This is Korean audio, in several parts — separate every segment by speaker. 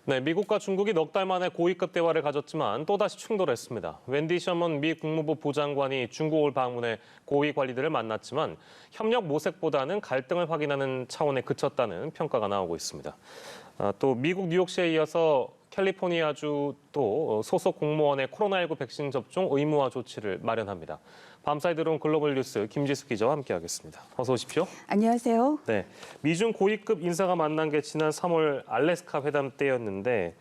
Speaker 1: 네, 미국과 중국이 넉 달 만에 고위급 대화를 가졌지만 또다시 충돌했습니다. 웬디 셔먼 미 국무부 부장관이 중국을 방문해 고위 관리들을 만났지만 협력 모색보다는 갈등을 확인하는 차원에 그쳤다는 평가가 나오고 있습니다. 또 미국 뉴욕시에 이어서 캘리포니아주 또 소속 공무원의 코로나19 백신 접종 의무화 조치를 마련합니다. 밤사이 들어온 글로벌 뉴스 김지수 기자와 함께하겠습니다. 어서 오십시오.
Speaker 2: 안녕하세요.
Speaker 1: 네, 미중 고위급 인사가 만난 게 지난 3월 알래스카 회담 때였는데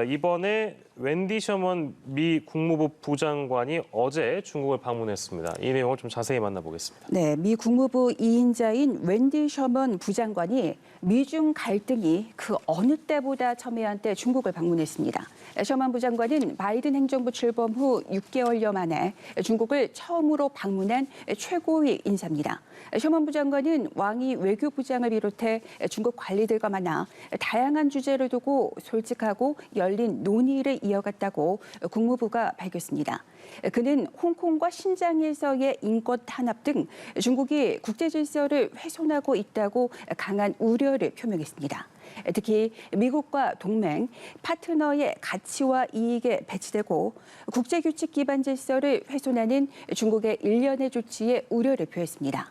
Speaker 1: 이번에 웬디 셔먼 미 국무부 부장관이 어제 중국을 방문했습니다. 이 내용을 좀 자세히 만나보겠습니다.
Speaker 2: 네, 미 국무부 2인자인 웬디 셔먼 부장관이 미중 갈등이 그 어느 때보다 첨예한 때 중국을 방문했습니다. 셔먼 부장관은 바이든 행정부 출범 후 6개월여 만에 중국을 처음으로 방문한 최고위 인사입니다. 셔먼 부장관은 왕이 외교부장을 비롯해 중국 관리들과 만나 다양한 주제를 두고 솔직하고 열린 논의를 이어갔다고 국무부가 밝혔습니다. 그는 홍콩과 신장에서의 인권 탄압 등 중국이 국제 질서를 훼손하고 있다고 강한 우려를 표명했습니다. 특히 미국과 동맹, 파트너의 가치와 이익에 배치되고 국제규칙 기반 질서를 훼손하는 중국의 일련의 조치에 우려를 표했습니다.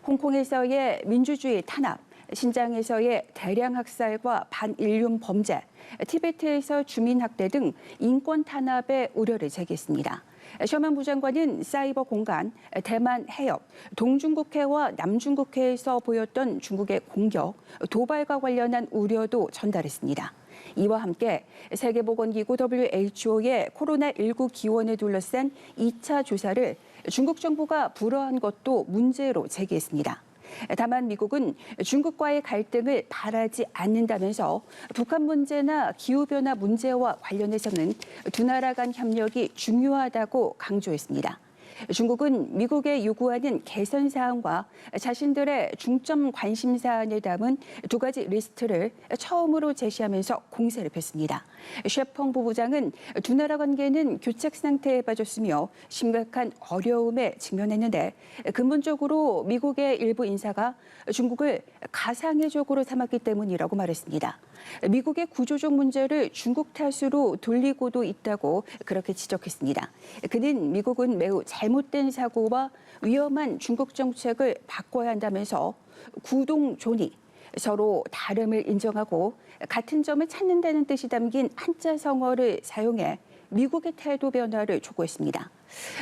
Speaker 2: 홍콩에서의 민주주의 탄압, 신장에서의 대량 학살과 반인륜 범죄, 티베트에서 주민 학대 등 인권 탄압의 우려를 제기했습니다. 셔먼 부장관은 사이버 공간, 대만 해협, 동중국해와 남중국해에서 보였던 중국의 공격, 도발과 관련한 우려도 전달했습니다. 이와 함께 세계보건기구 WHO의 코로나19 기원을 둘러싼 2차 조사를 중국 정부가 불허한 것도 문제로 제기했습니다. 다만 미국은 중국과의 갈등을 바라지 않는다면서 북한 문제나 기후변화 문제와 관련해서는 두 나라 간 협력이 중요하다고 강조했습니다. 중국은 미국에 요구하는 개선 사항과 자신들의 중점 관심 사안을 담은 두 가지 리스트를 처음으로 제시하면서 공세를 폈습니다. 셰펑 부부장은 두 나라 관계는 교착 상태에 빠졌으며 심각한 어려움에 직면했는데 근본적으로 미국의 일부 인사가 중국을 가상회적으로 삼았기 때문이라고 말했습니다. 미국의 구조적 문제를 중국 탓으로 돌리고도 있다고 그렇게 지적했습니다. 그는 미국은 매우 잘못된 사고와 위험한 중국 정책을 바꿔야 한다면서 구동존이 서로 다름을 인정하고 같은 점을 찾는다는 뜻이 담긴 한자 성어를 사용해 미국의 태도 변화를 촉구했습니다.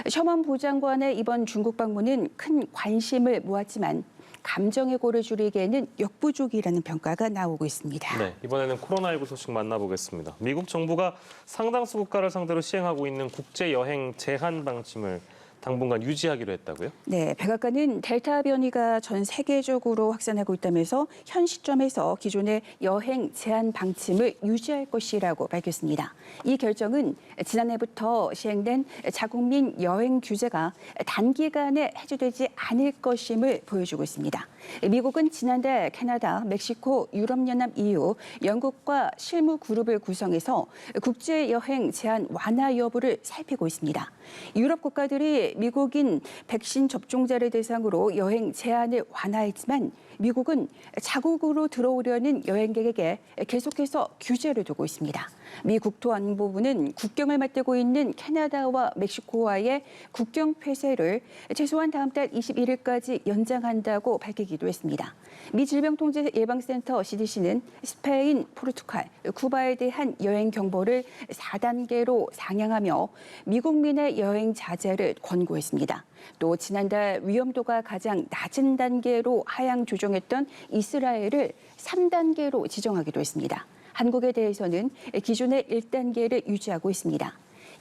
Speaker 2: 셔먼 부장관의 이번 중국 방문은 큰 관심을 모았지만 감정의 골을 줄이기에는 역부족이라는 평가가 나오고 있습니다.
Speaker 1: 네, 이번에는 코로나19 소식 만나보겠습니다. 미국 정부가 상당수 국가를 상대로 시행하고 있는 국제 여행 제한 방침을 당분간 유지하기로 했다고요?
Speaker 2: 네, 백악관은 델타 변이가 전 세계적으로 확산하고 있다면서 현 시점에서 기존의 여행 제한 방침을 유지할 것이라고 밝혔습니다. 이 결정은 지난해부터 시행된 자국민 여행 규제가 단기간에 해제되지 않을 것임을 보여주고 있습니다. 미국은 지난달 캐나다, 멕시코, 유럽연합 EU, 영국과 실무 그룹을 구성해서 국제 여행 제한 완화 여부를 살피고 있습니다. 유럽 국가들이 미국인 백신 접종자를 대상으로 여행 제한을 완화했지만 미국은 자국으로 들어오려는 여행객에게 계속해서 규제를 두고 있습니다. 미 국토안보부는 국경을 맞대고 있는 캐나다와 멕시코와의 국경 폐쇄를 최소한 다음 달 21일까지 연장한다고 밝히기도 했습니다. 미 질병통제예방센터 CDC는 스페인, 포르투갈, 쿠바에 대한 여행 경보를 4단계로 상향하며 미국민의 여행 자제를 권고했습니다. 또 지난달 위험도가 가장 낮은 단계로 하향 조정했던 이스라엘을 3단계로 지정하기도 했습니다. 한국에 대해서는 기존의 1단계를 유지하고 있습니다.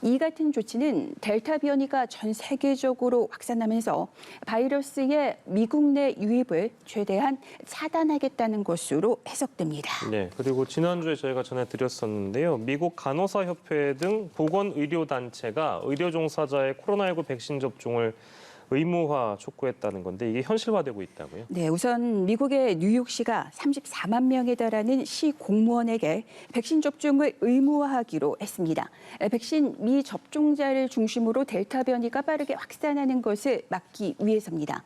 Speaker 2: 이 같은 조치는 델타 변이가 전 세계적으로 확산하면서 바이러스의 미국 내 유입을 최대한 차단하겠다는 것으로 해석됩니다.
Speaker 1: 네, 그리고 지난주에 저희가 전해드렸었는데요. 미국 간호사협회 등 보건의료단체가 의료 종사자의 코로나19 백신 접종을 의무화 촉구했다는 건데 이게 현실화되고 있다고요?
Speaker 2: 네, 우선 미국의 뉴욕시가 34만 명에 달하는 시 공무원에게 백신 접종을 의무화하기로 했습니다. 백신 미접종자를 중심으로 델타 변이가 빠르게 확산하는 것을 막기 위해서입니다.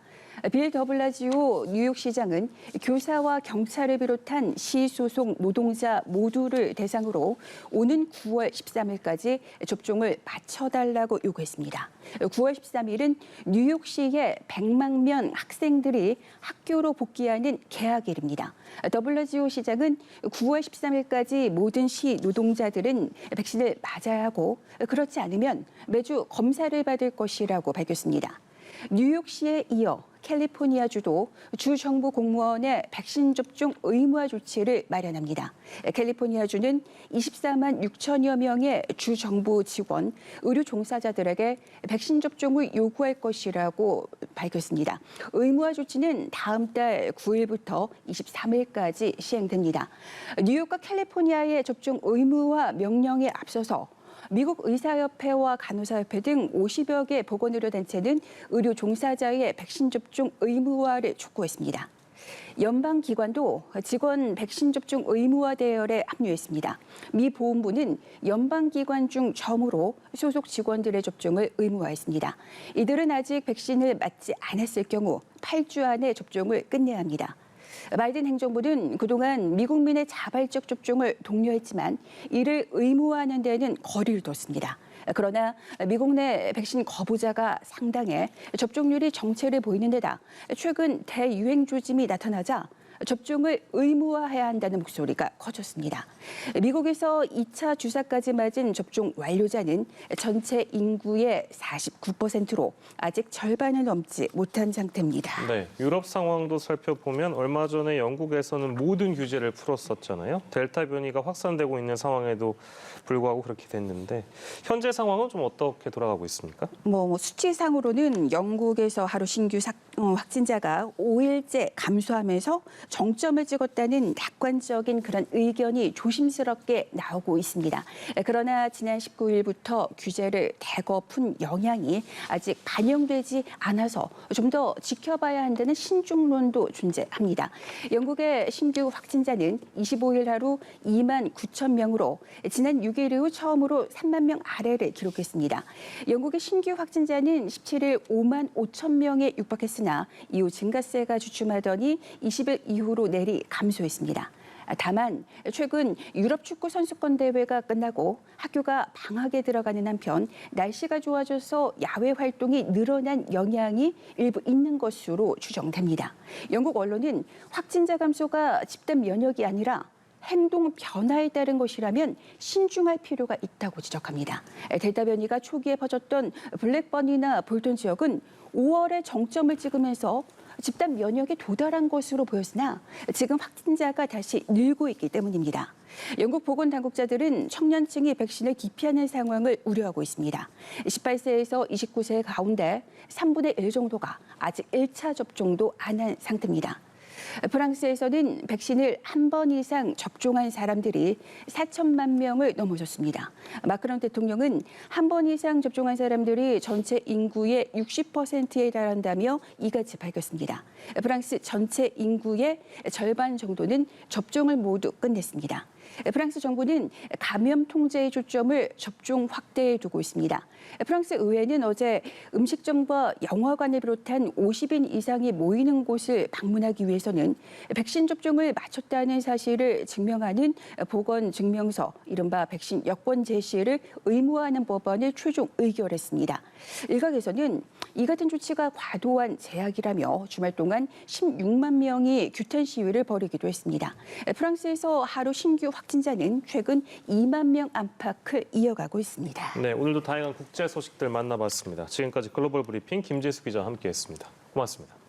Speaker 2: 빌 더블라지오 뉴욕시장은 교사와 경찰을 비롯한 시소속 노동자 모두를 대상으로 오는 9월 13일까지 접종을 마쳐달라고 요구했습니다. 9월 13일은 뉴욕시의 100만 명 학생들이 학교로 복귀하는 개학일입니다. 더블라지오 시장은 9월 13일까지 모든 시 노동자들은 백신을 맞아야 하고 그렇지 않으면 매주 검사를 받을 것이라고 밝혔습니다. 뉴욕시에 이어 캘리포니아주도 주 정부 공무원의 백신 접종 의무화 조치를 마련합니다. 캘리포니아주는 24만 6천여 명의 주 정부 직원, 의료 종사자들에게 백신 접종을 요구할 것이라고 밝혔습니다. 의무화 조치는 다음 달 9일부터 23일까지 시행됩니다. 뉴욕과 캘리포니아의 접종 의무화 명령에 앞서서 미국 의사협회와 간호사협회 등 50여 개 보건의료단체는 의료 종사자의 백신 접종 의무화를 촉구했습니다. 연방기관도 직원 백신 접종 의무화 대열에 합류했습니다. 미 보훈부는 연방기관 중 처음으로 소속 직원들의 접종을 의무화했습니다. 이들은 아직 백신을 맞지 않았을 경우 8주 안에 접종을 끝내야 합니다. 바이든 행정부는 그동안 미국민의 자발적 접종을 독려했지만 이를 의무화하는 데는 거리를 뒀습니다. 그러나 미국 내 백신 거부자가 상당해 접종률이 정체를 보이는 데다 최근 대유행 조짐이 나타나자 접종을 의무화해야 한다는 목소리가 커졌습니다. 미국에서 2차 주사까지 맞은 접종 완료자는 전체 인구의 49%로 아직 절반을 넘지 못한 상태입니다.
Speaker 1: 네, 유럽 상황도 살펴보면 얼마 전에 영국에서는 모든 규제를 풀었었잖아요. 델타 변이가 확산되고 있는 상황에도 불구하고 그렇게 됐는데 현재 상황은 좀 어떻게 돌아가고 있습니까?
Speaker 2: 수치상으로는 영국에서 하루 신규 확진자가 5일째 감소하면서 정점을 찍었다는 낙관적인 그런 의견이 조심스럽게 나오고 있습니다. 그러나 지난 19일부터 규제를 대거 푼 영향이 아직 반영되지 않아서 좀 더 지켜봐야 한다는 신중론도 존재합니다. 영국의 신규 확진자는 25일 하루 2만 9천 명으로 지난 6일 이후 처음으로 3만 명 아래를 기록했습니다. 영국의 신규 확진자는 17일 5만 5천 명에 육박했으나 이후 증가세가 주춤하더니 20일 이후로 내리 감소했습니다. 다만 최근 유럽 축구 선수권 대회가 끝나고 학교가 방학에 들어가는 한편 날씨가 좋아져서 야외 활동이 늘어난 영향이 일부 있는 것으로 추정됩니다. 영국 언론은 확진자 감소가 집단 면역이 아니라 행동 변화에 따른 것이라면 신중할 필요가 있다고 지적합니다. 델타 변이가 초기에 퍼졌던 블랙번이나 볼턴 지역은 5월에 정점을 찍으면서 집단 면역에 도달한 것으로 보였으나 지금 확진자가 다시 늘고 있기 때문입니다. 영국 보건당국자들은 청년층이 백신을 기피하는 상황을 우려하고 있습니다. 18세에서 29세 가운데 3분의 1 정도가 아직 1차 접종도 안 한 상태입니다. 프랑스에서는 백신을 한 번 이상 접종한 사람들이 4천만 명을 넘어섰습니다. 마크롱 대통령은 한 번 이상 접종한 사람들이 전체 인구의 60%에 달한다며 이같이 밝혔습니다. 프랑스 전체 인구의 절반 정도는 접종을 모두 끝냈습니다. 프랑스 정부는 감염 통제의 초점을 접종 확대에 두고 있습니다. 프랑스 의회는 어제 음식점과 영화관을 비롯한 50인 이상이 모이는 곳을 방문하기 위해서는 백신 접종을 마쳤다는 사실을 증명하는 보건증명서, 이른바 백신 여권 제시를 의무화하는 법안을 최종 의결했습니다. 일각에서는 이 같은 조치가 과도한 제약이라며 주말 동안 16만 명이 규탄 시위를 벌이기도 했습니다. 프랑스에서 하루 신규 확진자는 최근 2만 명 안팎을 이어가고 있습니다.
Speaker 1: 네, 오늘도 다양한 국제 소식들 만나봤습니다. 지금까지 글로벌 브리핑 김지수 기자와 함께했습니다. 고맙습니다.